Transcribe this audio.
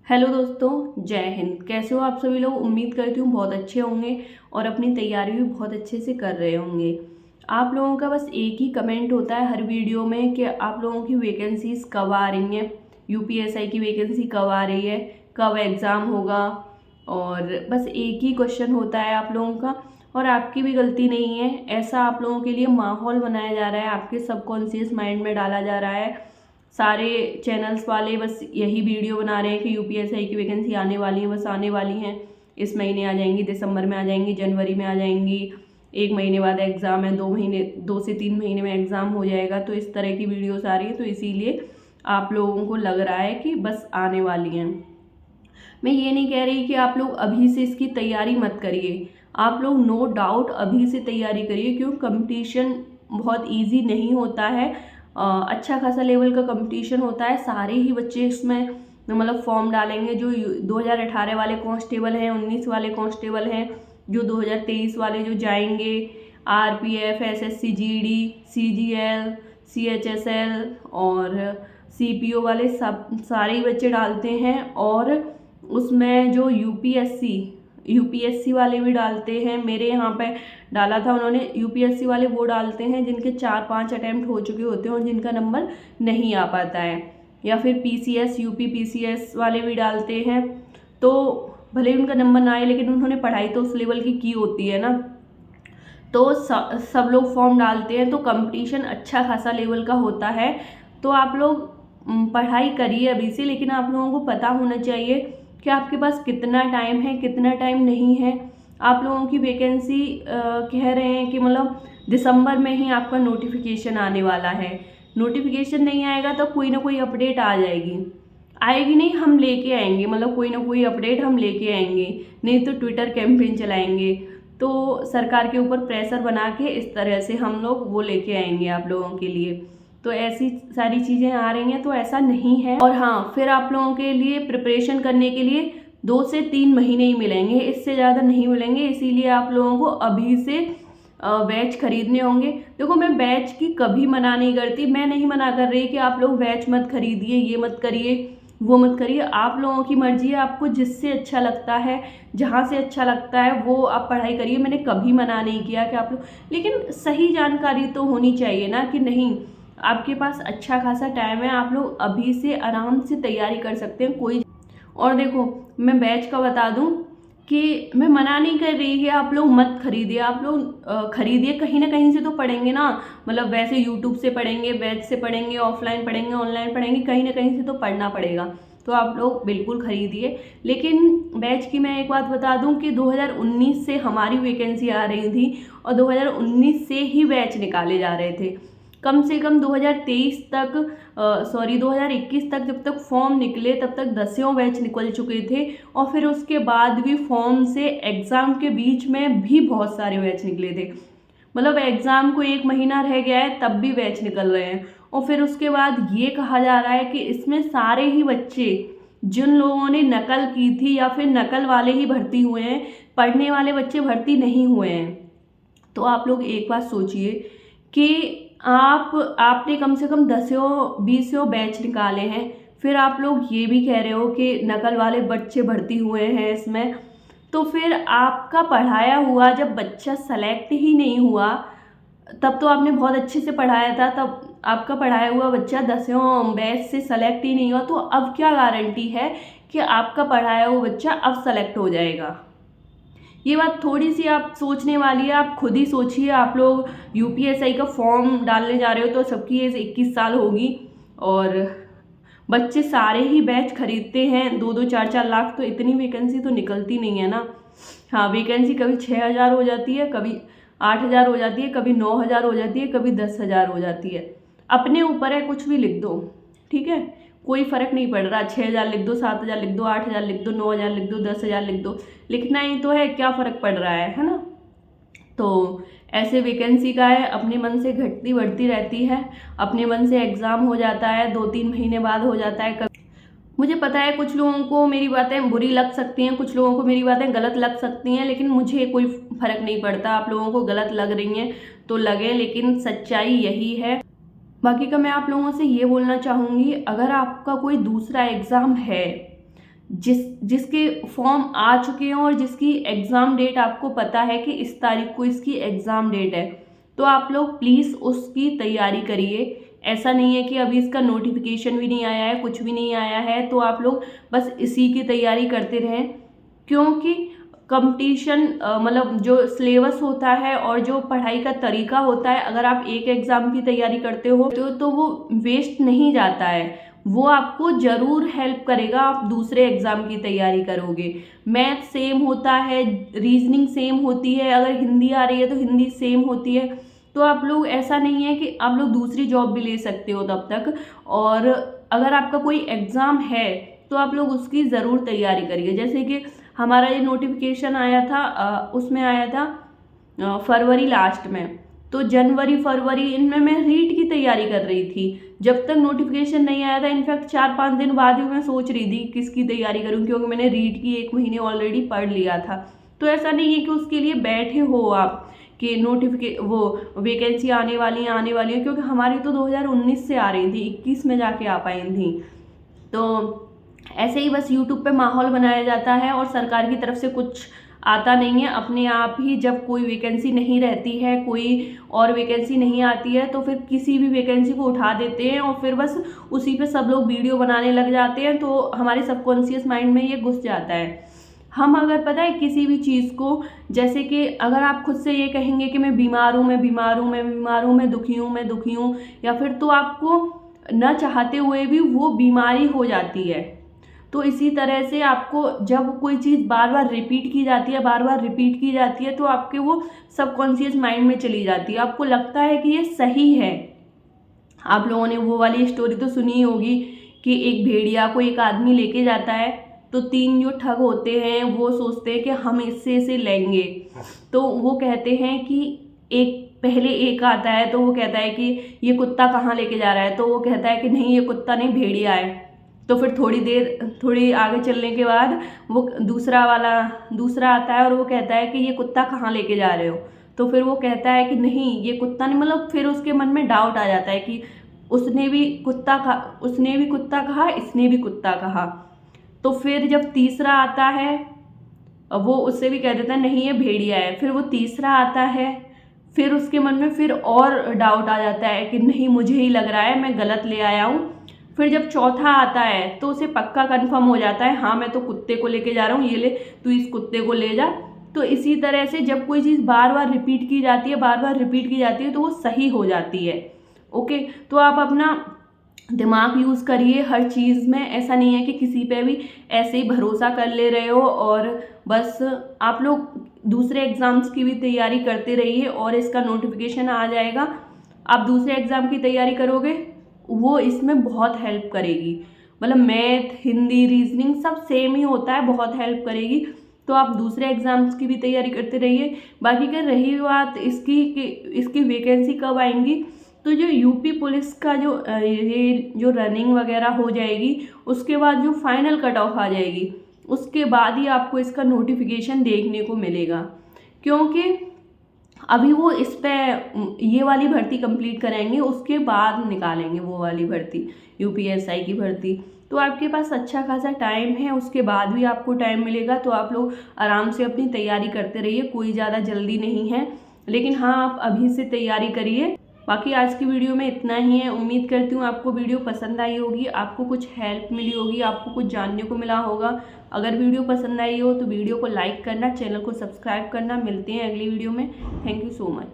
Hello दोस्तों, जय हिंद। कैसे हो आप सभी लोग। उम्मीद करती हूँ बहुत अच्छे होंगे और अपनी तैयारी भी बहुत अच्छे से कर रहे होंगे। आप लोगों का बस एक ही कमेंट होता है हर वीडियो में कि आप लोगों की वैकेंसीज कब आ रही हैं, यूपीएसआई की वैकेंसी कब आ रही है, कब एग्ज़ाम होगा। और बस एक ही क्वेश्चन होता है आप लोगों का, और आपकी भी गलती नहीं है। ऐसा आप लोगों के लिए माहौल बनाया जा रहा है, आपके सबकॉन्शियस माइंड में डाला जा रहा है। सारे चैनल्स वाले बस यही वीडियो बना रहे हैं कि यूपीएसआई की वैकेंसी आने वाली है, बस आने वाली हैं। इस महीने आ जाएंगी, दिसंबर में आ जाएंगी, जनवरी में आ जाएंगी, 1 महीने बाद एग्ज़ाम है, 2 से 3 महीने में एग्ज़ाम हो जाएगा। तो इस तरह की वीडियोस आ रही है, तो इसीलिए आप लोगों को लग रहा है कि बस आने वाली हैं। मैं ये नहीं कह रही कि आप लोग अभी से इसकी तैयारी मत करिए। आप लोग नो डाउट अभी से तैयारी करिए, क्योंकि कंपटीशन बहुत इजी नहीं होता है। अच्छा खासा लेवल का कंपटीशन होता है। सारे ही बच्चे इसमें मतलब फॉर्म डालेंगे। जो 2018 वाले कांस्टेबल हैं, 19 वाले कांस्टेबल हैं, जो 2023 वाले जो जाएंगे, RPF, SSC, GD, CGL, CHSL और सीपीओ वाले सब सारे ही बच्चे डालते हैं। और उसमें जो यूपीएससी वाले भी डालते हैं। मेरे यहाँ पे डाला था उन्होंने, यूपीएससी वाले वो डालते हैं जिनके 4-5 अटैम्प्ट हो चुके होते हैं और जिनका नंबर नहीं आ पाता है। या फिर पीसीएस, यूपी पीसीएस वाले भी डालते हैं। तो भले ही उनका नंबर ना आए, लेकिन उन्होंने पढ़ाई तो उस लेवल की होती है ना। तो सब लोग फॉर्म डालते हैं, तो कंपटीशन अच्छा खासा लेवल का होता है। तो आप लोग पढ़ाई करिए अभी से, लेकिन आप लोगों को पता होना चाहिए कि आपके पास कितना टाइम है, कितना टाइम नहीं है। आप लोगों की वैकेंसी कह रहे हैं कि मतलब दिसंबर में ही आपका नोटिफिकेशन आने वाला है। नोटिफिकेशन नहीं आएगा तो कोई ना कोई अपडेट आ जाएगी। आएगी नहीं, हम लेके आएंगे, मतलब कोई ना कोई अपडेट हम लेके आएंगे। नहीं तो ट्विटर कैंपेन चलाएंगे, तो सरकार के ऊपर प्रेशर बना के इस तरह से हम लोग वो लेके आएंगे आप लोगों के लिए। तो ऐसी सारी चीज़ें आ रही हैं, तो ऐसा नहीं है। और हाँ, फिर आप लोगों के लिए प्रिपरेशन करने के लिए 2 से 3 महीने ही मिलेंगे, इससे ज़्यादा नहीं मिलेंगे। इसीलिए आप लोगों को अभी से बैच खरीदने होंगे। देखो, मैं बैच की कभी मना नहीं करती। मैं नहीं मना कर रही कि आप लोग बैच मत खरीदिए, ये मत करिए, वो मत करिए। आप लोगों की मर्जी है, आपको जिससे अच्छा लगता है, जहाँ से अच्छा लगता है वो आप पढ़ाई करिए। मैंने कभी मना नहीं किया कि आप लोग, लेकिन सही जानकारी तो होनी चाहिए ना कि नहीं। आपके पास अच्छा खासा टाइम है, आप लोग अभी से आराम से तैयारी कर सकते हैं। कोई और देखो, मैं बैच का बता दूं कि मैं मना नहीं कर रही कि आप लोग मत खरीदिए। आप लोग खरीदिए, कहीं ना कहीं से तो पढ़ेंगे ना। मतलब वैसे यूट्यूब से पढ़ेंगे, बैच से पढ़ेंगे, ऑफलाइन पढ़ेंगे, ऑनलाइन पढ़ेंगे, कहीं ना कहीं से तो पढ़ना पड़ेगा। तो आप लोग बिल्कुल खरीदिए। लेकिन बैच की मैं एक बात बता दूं कि 2019 से हमारी वैकेंसी आ रही थी और 2019 से ही बैच निकाले जा रहे थे। कम से कम 2023 तक, 2021 तक जब तक फॉर्म निकले तब तक 10 बैच निकल चुके थे। और फिर उसके बाद भी फॉर्म से एग्ज़ाम के बीच में भी बहुत सारे बैच निकले थे। मतलब एग्ज़ाम को 1 महीना रह गया है तब भी बैच निकल रहे हैं। और फिर उसके बाद ये कहा जा रहा है कि इसमें सारे ही बच्चे जिन लोगों ने नकल की थी या फिर नकल वाले ही भर्ती हुए हैं, पढ़ने वाले बच्चे भर्ती नहीं हुए हैं। तो आप लोग एक बात सोचिए कि आपने कम से कम 10-20 बैच निकाले हैं, फिर आप लोग ये भी कह रहे हो कि नकल वाले बच्चे भर्ती हुए हैं इसमें। तो फिर आपका पढ़ाया हुआ जब बच्चा सेलेक्ट ही नहीं हुआ, तब तो आपने बहुत अच्छे से पढ़ाया था, तब आपका पढ़ाया हुआ बच्चा 10 बैच से सेलेक्ट ही नहीं हुआ, तो अब क्या गारंटी है कि आपका पढ़ाया हुआ बच्चा अब सेलेक्ट हो जाएगा। ये बात थोड़ी सी आप सोचने वाली है। आप खुद ही सोचिए, आप लोग यूपीएसआई का फॉर्म डालने जा रहे हो तो सबकी एज 21 साल होगी, और बच्चे सारे ही बैच खरीदते हैं 2-2, 4-4 लाख। तो इतनी वैकेंसी तो निकलती नहीं है ना। हाँ, वैकेंसी कभी 6,000 हो जाती है, कभी 8,000 हो जाती है, कभी 9,000 हो जाती है, कभी 10,000 हो जाती है। अपने ऊपर है, कुछ भी लिख दो, ठीक है, कोई फर्क नहीं पड़ रहा। 6,000 लिख दो, 7,000 लिख दो, 8,000 लिख दो, 9,000 लिख दो, 10,000 लिख दो, लिखना ही तो है, क्या फ़र्क पड़ रहा है ना। तो ऐसे वैकेंसी का है, अपने मन से घटती बढ़ती रहती है, अपने मन से एग्ज़ाम हो जाता है, 2-3 महीने बाद हो जाता है। मुझे पता है कुछ लोगों को मेरी बातें बुरी लग सकती हैं, कुछ लोगों को मेरी बातें गलत लग सकती हैं, लेकिन मुझे कोई फ़र्क नहीं पड़ता। आप लोगों को गलत लग रही हैं तो लगे, लेकिन सच्चाई यही है। बाकी का मैं आप लोगों से ये बोलना चाहूँगी, अगर आपका कोई दूसरा एग्ज़ाम है जिसके फॉर्म आ चुके हैं और जिसकी एग्ज़ाम डेट आपको पता है कि इस तारीख को इसकी एग्ज़ाम डेट है, तो आप लोग प्लीज़ उसकी तैयारी करिए। ऐसा नहीं है कि अभी इसका नोटिफिकेशन भी नहीं आया है, कुछ भी नहीं आया है, तो आप लोग बस इसी की तैयारी करते रहें, क्योंकि कंपटीशन मतलब जो सिलेबस होता है और जो पढ़ाई का तरीका होता है, अगर आप एक एग्ज़ाम की तैयारी करते हो तो वो वेस्ट नहीं जाता है, वो आपको ज़रूर हेल्प करेगा। आप दूसरे एग्ज़ाम की तैयारी करोगे, मैथ सेम होता है, रीजनिंग सेम होती है, अगर हिंदी आ रही है तो हिंदी सेम होती है, तो आप लोग ऐसा नहीं है कि आप लोग दूसरी जॉब भी ले सकते हो तब तक। और अगर आपका कोई एग्ज़ाम है तो आप लोग उसकी ज़रूर तैयारी करिए। जैसे कि हमारा ये नोटिफिकेशन आया था, उसमें आया था फरवरी लास्ट में, तो जनवरी फरवरी इनमें मैं रीट की तैयारी कर रही थी, जब तक नोटिफिकेशन नहीं आया था। इनफैक्ट 4-5 दिन बाद ही मैं सोच रही थी किसकी तैयारी करूं, क्योंकि मैंने रीट की 1 महीने ऑलरेडी पढ़ लिया था। तो ऐसा नहीं है कि उसके लिए बैठे हो आप कि वो वैकेंसी आने वाली है, क्योंकि हमारी तो 2019 से आ रही थी, 21 में जाके आ पाई थी। तो ऐसे ही बस यूट्यूब पे माहौल बनाया जाता है और सरकार की तरफ से कुछ आता नहीं है। अपने आप ही जब कोई वैकेंसी नहीं रहती है, कोई और वैकेंसी नहीं आती है, तो फिर किसी भी वैकेंसी को उठा देते हैं और फिर बस उसी पे सब लोग वीडियो बनाने लग जाते हैं। तो हमारे सबकॉन्शियस माइंड में ये घुस जाता है। हम अगर पता है किसी भी चीज़ को, जैसे कि अगर आप खुद से ये कहेंगे कि मैं बीमार हूँ, मैं दुखी हूँ, या फिर तो आपको न चाहते हुए भी वो बीमारी हो जाती है। तो इसी तरह से आपको जब कोई चीज़ बार बार रिपीट की जाती है तो आपके वो सबकॉन्शियस माइंड में चली जाती है, आपको लगता है कि ये सही है। आप लोगों ने वो वाली स्टोरी तो सुनी ही होगी कि एक भेड़िया को एक आदमी लेके जाता है, तो 3 जो ठग होते हैं वो सोचते हैं कि हम इससे इसे लेंगे, तो वो कहते हैं कि पहले एक आता है, तो वो कहता है कि ये कुत्ता कहाँ लेके जा रहा है, तो वो कहता है कि नहीं, ये कुत्ता नहीं, भेड़िया है। तो फिर थोड़ी आगे चलने के बाद वो दूसरा आता है और वो कहता है कि ये कुत्ता कहाँ लेके जा रहे हो, तो फिर वो कहता है कि नहीं, ये कुत्ता नहीं, मतलब फिर उसके मन में डाउट आ जाता है कि उसने भी कुत्ता कहा, इसने भी कुत्ता कहा। तो फिर जब तीसरा आता है, वो उससे भी कह देता है नहीं, ये भेड़िया है। फिर वो तीसरा आता है, फिर उसके मन में फिर और डाउट आ जाता है कि नहीं, मुझे ही लग रहा है, मैं गलत ले आया हूँ। फिर जब चौथा आता है तो उसे पक्का कंफर्म हो जाता है, हाँ मैं तो कुत्ते को लेके जा रहा हूँ, ये ले तू इस कुत्ते को ले जा। तो इसी तरह से जब कोई चीज़ बार बार रिपीट की जाती है तो वो सही हो जाती है। ओके, तो आप अपना दिमाग यूज़ करिए हर चीज़ में। ऐसा नहीं है कि किसी पे भी ऐसे ही भरोसा कर ले रहे हो, और बस आप लोग दूसरे एग्ज़ाम्स की भी तैयारी करते रहिए और इसका नोटिफिकेशन आ जाएगा। आप दूसरे एग्ज़ाम की तैयारी करोगे, वो इसमें बहुत हेल्प करेगी। मतलब मैथ, हिंदी, रीजनिंग सब सेम ही होता है, बहुत हेल्प करेगी। तो आप दूसरे एग्ज़ाम्स की भी तैयारी करते रहिए। बाकी अगर रही बात इसकी वैकेंसी कब आएंगी, तो जो यूपी पुलिस का जो रनिंग वगैरह हो जाएगी, उसके बाद जो फाइनल कट ऑफ आ जाएगी, उसके बाद ही आपको इसका नोटिफिकेशन देखने को मिलेगा। क्योंकि अभी वो इस पे ये वाली भर्ती कंप्लीट कराएंगे, उसके बाद निकालेंगे वो वाली भर्ती, यूपीएसआई की भर्ती। तो आपके पास अच्छा खासा टाइम है, उसके बाद भी आपको टाइम मिलेगा। तो आप लोग आराम से अपनी तैयारी करते रहिए, कोई ज़्यादा जल्दी नहीं है, लेकिन हाँ आप अभी से तैयारी करिए। बाकी आज की वीडियो में इतना ही है। उम्मीद करती हूँ आपको वीडियो पसंद आई होगी, आपको कुछ हेल्प मिली होगी, आपको कुछ जानने को मिला होगा। अगर वीडियो पसंद आई हो तो वीडियो को लाइक करना, चैनल को सब्सक्राइब करना। मिलते हैं अगली वीडियो में। Thank you so much.